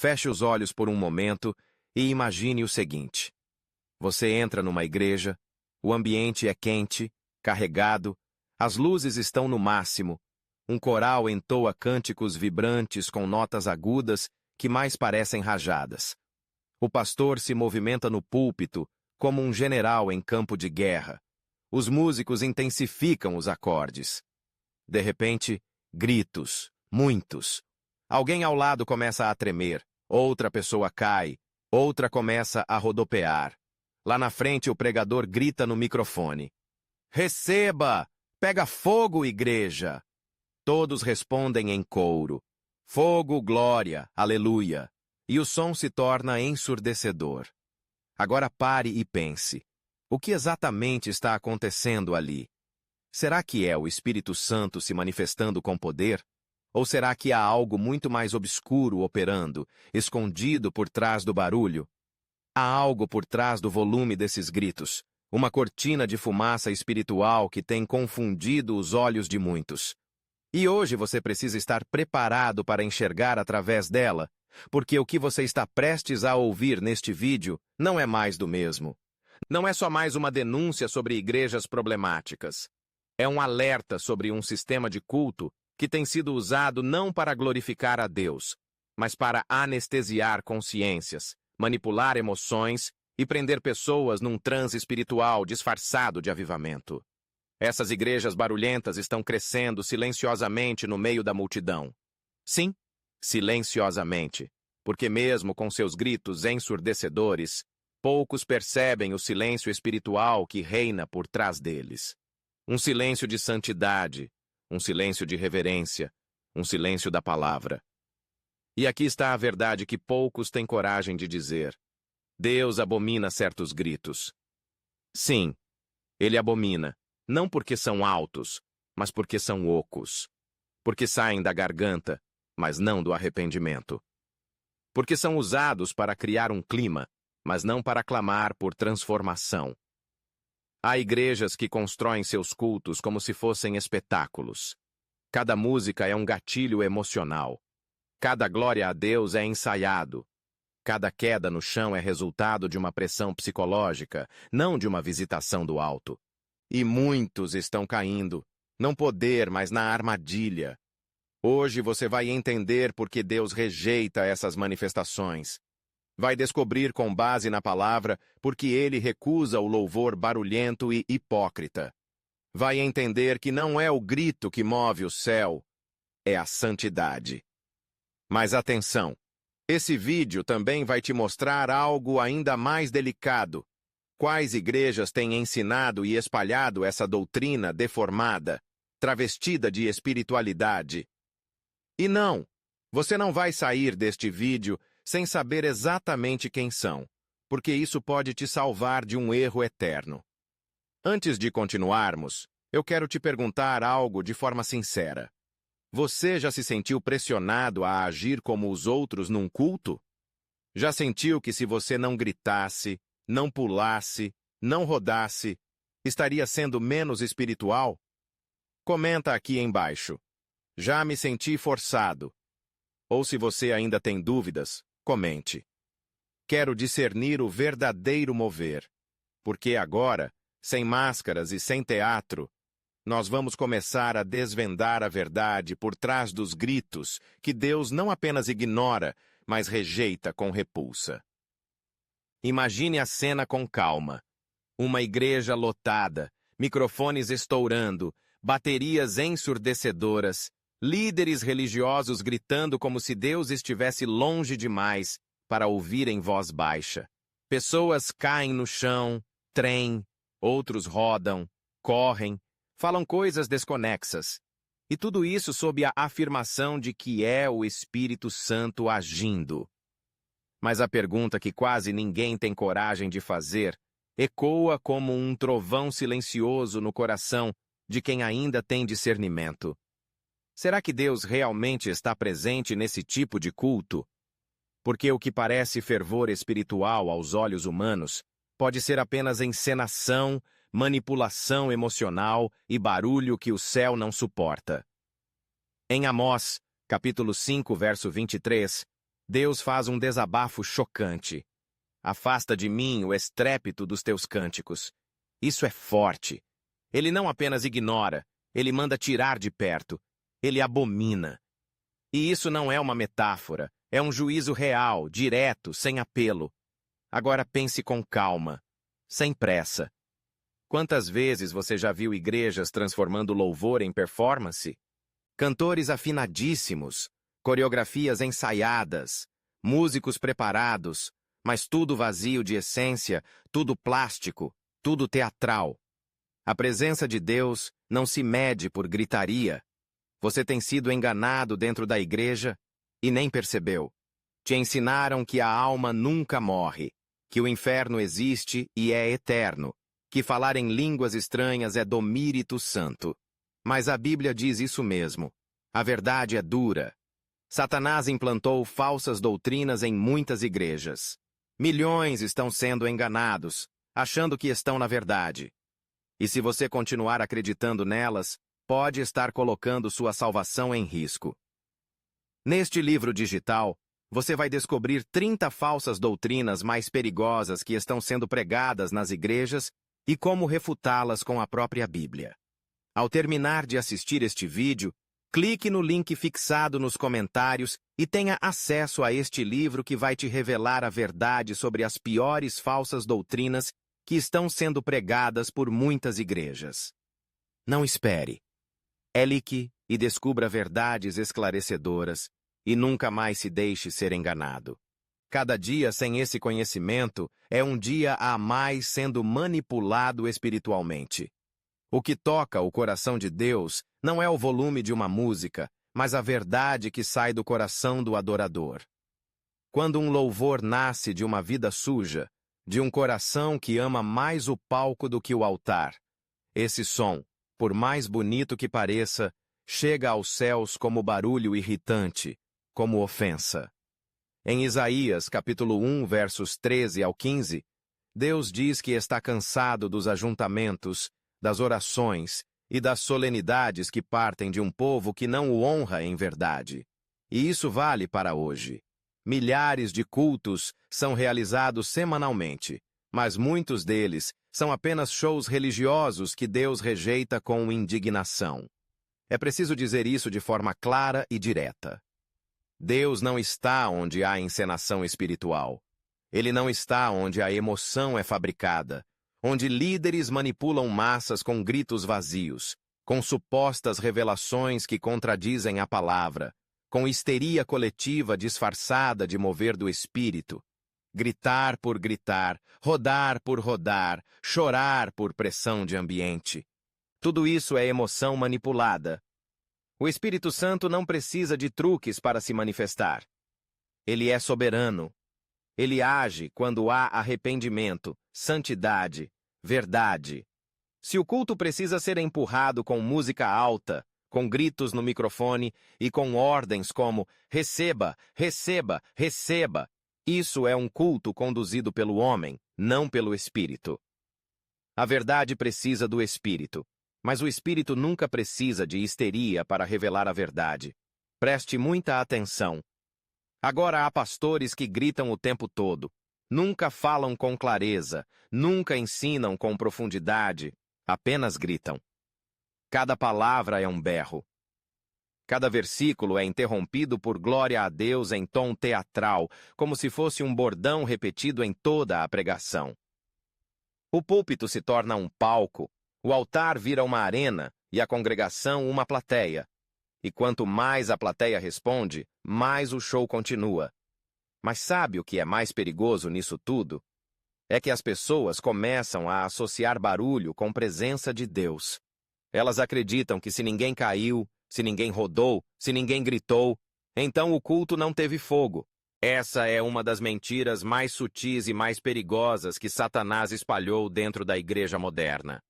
Feche os olhos por um momento e imagine o seguinte. Você entra numa igreja, o ambiente é quente, carregado, as luzes estão no máximo, um coral entoa cânticos vibrantes com notas agudas que mais parecem rajadas. O pastor se movimenta no púlpito como um general em campo de guerra. Os músicos intensificam os acordes. De repente, gritos, muitos. Alguém ao lado começa a tremer, outra pessoa cai, outra começa a rodopiar. Lá na frente o pregador grita no microfone. Receba! Pega fogo, igreja! Todos respondem em coro. Fogo, glória, aleluia! E o som se torna ensurdecedor. Agora pare e pense. O que exatamente está acontecendo ali? Será que é o Espírito Santo se manifestando com poder? Ou será que há algo muito mais obscuro operando, escondido por trás do barulho? Há algo por trás do volume desses gritos, uma cortina de fumaça espiritual que tem confundido os olhos de muitos. E hoje você precisa estar preparado para enxergar através dela, porque o que você está prestes a ouvir neste vídeo não é mais do mesmo. Não é só mais uma denúncia sobre igrejas problemáticas. É um alerta sobre um sistema de culto que tem sido usado não para glorificar a Deus, mas para anestesiar consciências, manipular emoções e prender pessoas num transe espiritual disfarçado de avivamento. Essas igrejas barulhentas estão crescendo silenciosamente no meio da multidão. Sim, silenciosamente, porque mesmo com seus gritos ensurdecedores, poucos percebem o silêncio espiritual que reina por trás deles. Um silêncio de santidade, um silêncio de reverência, um silêncio da palavra. E aqui está a verdade que poucos têm coragem de dizer. Deus abomina certos gritos. Sim, ele abomina, não porque são altos, mas porque são ocos. Porque saem da garganta, mas não do arrependimento. Porque são usados para criar um clima, mas não para clamar por transformação. Há igrejas que constroem seus cultos como se fossem espetáculos. Cada música é um gatilho emocional. Cada glória a Deus é ensaiado. Cada queda no chão é resultado de uma pressão psicológica, não de uma visitação do alto. E muitos estão caindo, não poder, mas na armadilha. Hoje você vai entender por que Deus rejeita essas manifestações. Vai descobrir com base na palavra porque ele recusa o louvor barulhento e hipócrita. Vai entender que não é o grito que move o céu, é a santidade. Mas atenção, esse vídeo também vai te mostrar algo ainda mais delicado. Quais igrejas têm ensinado e espalhado essa doutrina deformada, travestida de espiritualidade? E não, você não vai sair deste vídeo sem saber exatamente quem são, porque isso pode te salvar de um erro eterno. Antes de continuarmos, eu quero te perguntar algo de forma sincera. Você já se sentiu pressionado a agir como os outros num culto? Já sentiu que se você não gritasse, não pulasse, não rodasse, estaria sendo menos espiritual? Comenta aqui embaixo. Já me senti forçado. Ou se você ainda tem dúvidas, comente. Quero discernir o verdadeiro mover, porque agora, sem máscaras e sem teatro, nós vamos começar a desvendar a verdade por trás dos gritos que Deus não apenas ignora, mas rejeita com repulsa. Imagine a cena com calma. Uma igreja lotada, microfones estourando, baterias ensurdecedoras, líderes religiosos gritando como se Deus estivesse longe demais para ouvir em voz baixa. Pessoas caem no chão, trem, outros rodam, correm, falam coisas desconexas. E tudo isso sob a afirmação de que é o Espírito Santo agindo. Mas a pergunta que quase ninguém tem coragem de fazer ecoa como um trovão silencioso no coração de quem ainda tem discernimento. Será que Deus realmente está presente nesse tipo de culto? Porque o que parece fervor espiritual aos olhos humanos pode ser apenas encenação, manipulação emocional e barulho que o céu não suporta. Em Amós, capítulo 5, verso 23, Deus faz um desabafo chocante. Afasta de mim o estrépito dos teus cânticos. Isso é forte. Ele não apenas ignora, ele manda tirar de perto. Ele abomina. E isso não é uma metáfora, é um juízo real, direto, sem apelo. Agora pense com calma, sem pressa. Quantas vezes você já viu igrejas transformando louvor em performance? Cantores afinadíssimos, coreografias ensaiadas, músicos preparados, mas tudo vazio de essência, tudo plástico, tudo teatral. A presença de Deus não se mede por gritaria. Você tem sido enganado dentro da igreja e nem percebeu. Te ensinaram que a alma nunca morre, que o inferno existe e é eterno, que falar em línguas estranhas é do Mírito Santo. Mas a Bíblia diz isso mesmo. A verdade é dura. Satanás implantou falsas doutrinas em muitas igrejas. Milhões estão sendo enganados, achando que estão na verdade. E se você continuar acreditando nelas, pode estar colocando sua salvação em risco. Neste livro digital, você vai descobrir 30 falsas doutrinas mais perigosas que estão sendo pregadas nas igrejas e como refutá-las com a própria Bíblia. Ao terminar de assistir este vídeo, clique no link fixado nos comentários e tenha acesso a este livro que vai te revelar a verdade sobre as piores falsas doutrinas que estão sendo pregadas por muitas igrejas. Não espere. Clique e descubra verdades esclarecedoras e nunca mais se deixe ser enganado. Cada dia sem esse conhecimento é um dia a mais sendo manipulado espiritualmente. O que toca o coração de Deus não é o volume de uma música, mas a verdade que sai do coração do adorador. Quando um louvor nasce de uma vida suja, de um coração que ama mais o palco do que o altar, esse som, por mais bonito que pareça, chega aos céus como barulho irritante, como ofensa. Em Isaías, capítulo 1, versos 13 ao 15, Deus diz que está cansado dos ajuntamentos, das orações e das solenidades que partem de um povo que não o honra em verdade. E isso vale para hoje. Milhares de cultos são realizados semanalmente, mas muitos deles são apenas shows religiosos que Deus rejeita com indignação. É preciso dizer isso de forma clara e direta. Deus não está onde há encenação espiritual. Ele não está onde a emoção é fabricada, onde líderes manipulam massas com gritos vazios, com supostas revelações que contradizem a palavra, com histeria coletiva disfarçada de mover do espírito. Gritar por gritar, rodar por rodar, chorar por pressão de ambiente. Tudo isso é emoção manipulada. O Espírito Santo não precisa de truques para se manifestar. Ele é soberano. Ele age quando há arrependimento, santidade, verdade. Se o culto precisa ser empurrado com música alta, com gritos no microfone e com ordens como receba, receba, receba, isso é um culto conduzido pelo homem, não pelo Espírito. A verdade precisa do Espírito, mas o Espírito nunca precisa de histeria para revelar a verdade. Preste muita atenção. Agora há pastores que gritam o tempo todo, nunca falam com clareza, nunca ensinam com profundidade, apenas gritam. Cada palavra é um berro. Cada versículo é interrompido por glória a Deus em tom teatral, como se fosse um bordão repetido em toda a pregação. O púlpito se torna um palco, o altar vira uma arena e a congregação uma plateia. E quanto mais a plateia responde, mais o show continua. Mas sabe o que é mais perigoso nisso tudo? É que as pessoas começam a associar barulho com presença de Deus. Elas acreditam que se ninguém caiu, se ninguém rodou, se ninguém gritou, então o culto não teve fogo. Essa é uma das mentiras mais sutis e mais perigosas que Satanás espalhou dentro da igreja moderna.